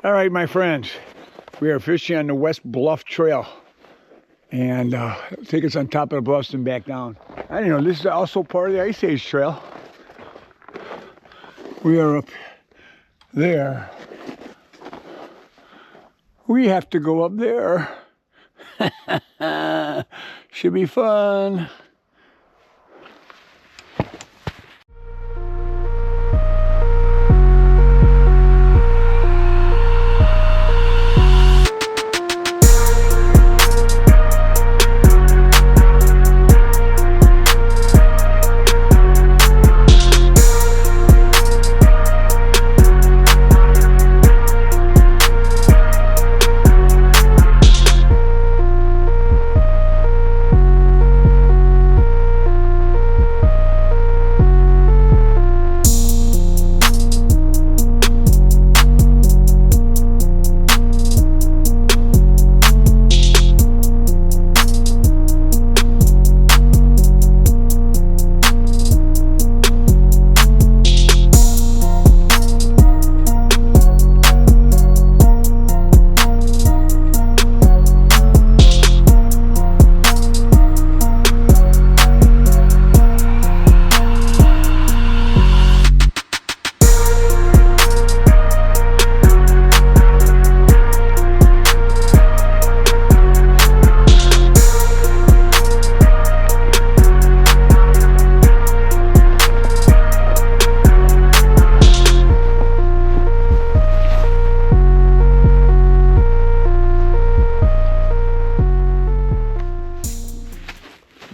All right, my friends, we are fishing on the West Bluff Trail, and take us on top of the bluffs and back down. I didn't know this is also part of the Ice Age Trail. We are up there. We have to go up there. Should be fun.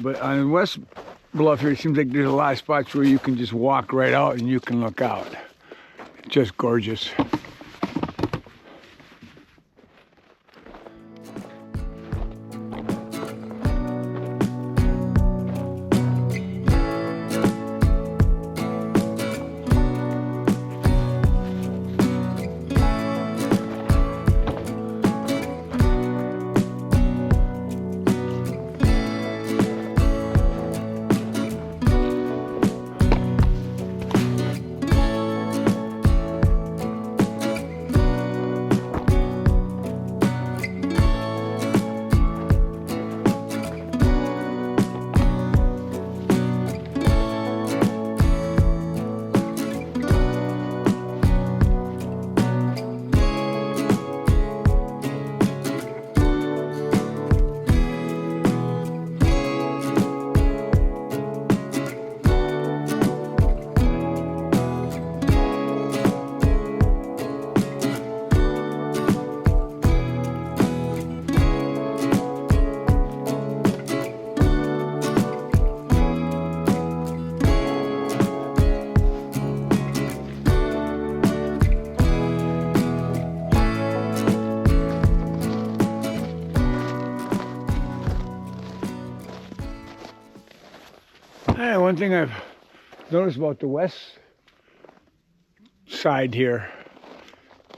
But on West Bluff here, it seems like there's a lot of spots where you can just walk right out and you can look out. Just gorgeous. One thing I've noticed about the west side here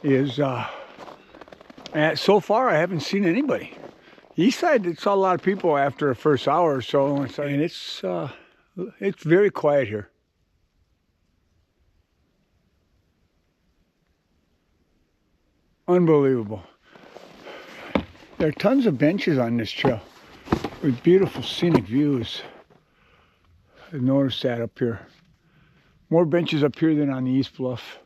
is so far I haven't seen anybody. East side, it saw a lot of people after the first hour or so, and it's very quiet here. Unbelievable. There are tons of benches on this trail with beautiful scenic views. I've noticed that up here. More benches up here than on the East Bluff.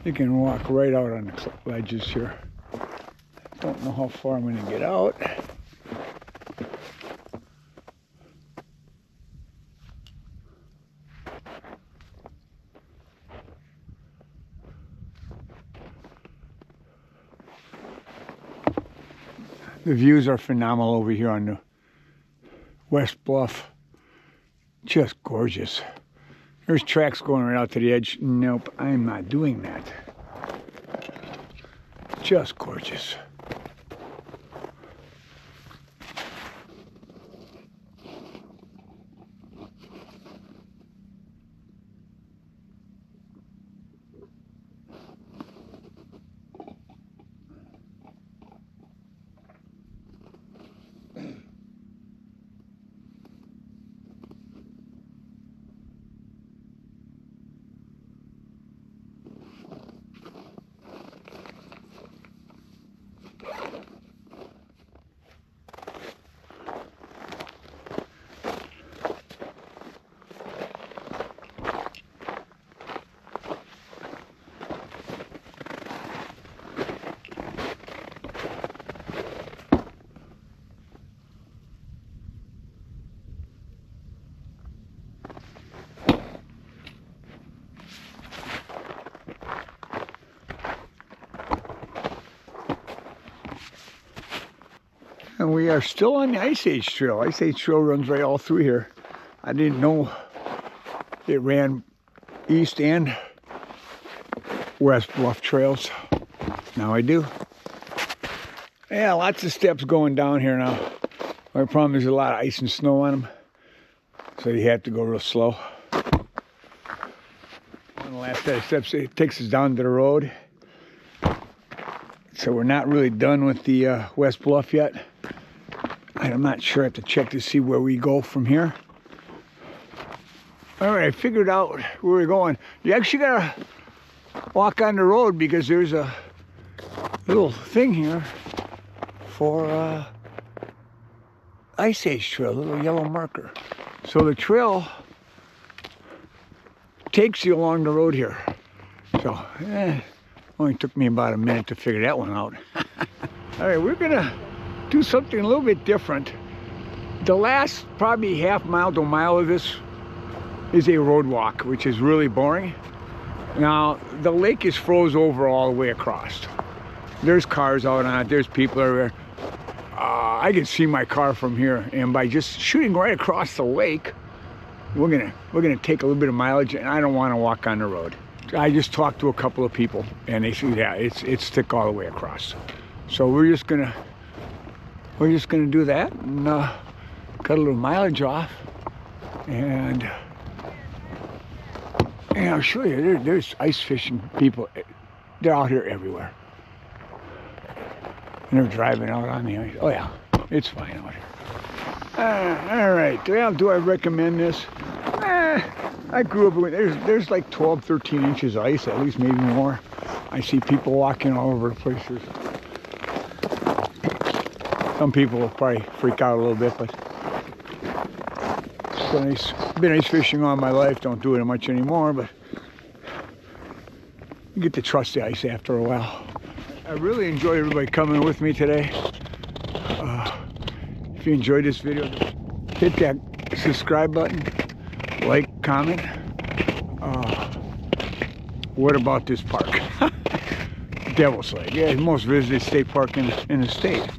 You can walk right out on the ledges here. Don't know how far I'm going to get out. The views are phenomenal over here on the West Bluff. Just gorgeous. There's tracks going right out to the edge. Nope, I'm not doing that. Just gorgeous. And we are still on the Ice Age Trail. Ice Age Trail runs right all through here. I didn't know it ran east and west Bluff trails. Now I do. Yeah, lots of steps going down here now. My problem is a lot of ice and snow on them, so you have to go real slow. One last set of steps, it takes us down to the road. So we're not really done with the West Bluff yet. I'm not sure. I have to check to see where we go from here. All right, I figured out where we're going. You actually gotta walk on the road because there's a little thing here for Ice Age Trail, a little yellow marker. So the trail takes you along the road here. So, only took me about a minute to figure that one out. All right, we're gonna do something a little bit different. The last probably half mile to a mile of this is a road walk, which is really boring. Now, the lake is froze over all the way across. There's cars out on it, there's people everywhere. I can see my car from here, and by just shooting right across the lake, we're gonna take a little bit of mileage, and I don't want to walk on the road. I just talked to a couple of people, and they said, yeah, it's thick all the way across. So we're just gonna do that and cut a little mileage off, and I'll show you. There's ice fishing people. They're out here everywhere, and they're driving out on the ice. Oh yeah, it's fine out here. All right. Well, do I recommend this? I grew up with, there's like 12, 13 inches of ice, at least maybe more. I see people walking all over the place. Some people will probably freak out a little bit, but it's been ice fishing all my life. Don't do it much anymore, but you get to trust the ice after a while. I really enjoyed everybody coming with me today. If you enjoyed this video, hit that subscribe button, like, comment. What about this park? Devil's Lake. Yeah, most visited state park in the state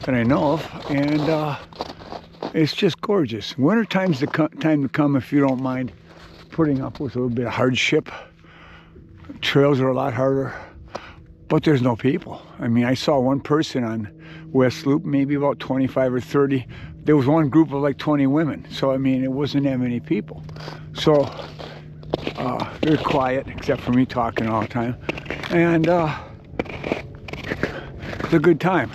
that I know of, and it's just gorgeous. Wintertime's the time to come if you don't mind putting up with a little bit of hardship. Trails are a lot harder, but there's no people. I mean, I saw one person on West Loop, maybe about 25 or 30. There was one group of like 20 women. So, I mean, it wasn't that many people. So, they're quiet, except for me talking all the time. And it's a good time.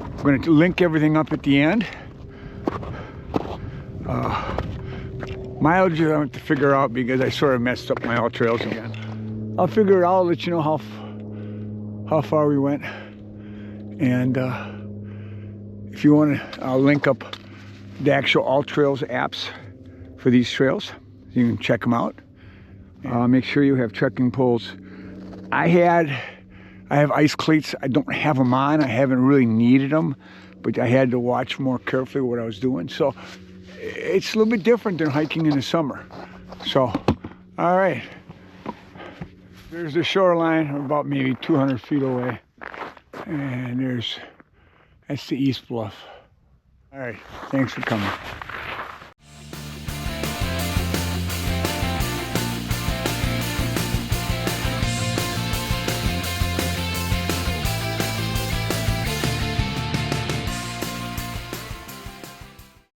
I'm going to link everything up at the end. Mileage I have to figure out because I sort of messed up my AllTrails again. I'll figure it out. I'll let you know how far we went. And if you want to, I'll link up the actual AllTrails apps for these trails. You can check them out. Make sure you have trekking poles. I have ice cleats. I don't have them on. I haven't really needed them, but I had to watch more carefully what I was doing. So it's a little bit different than hiking in the summer. So, all right. There's the shoreline. We're about maybe 200 feet away. And that's the East Bluff. All right, thanks for coming.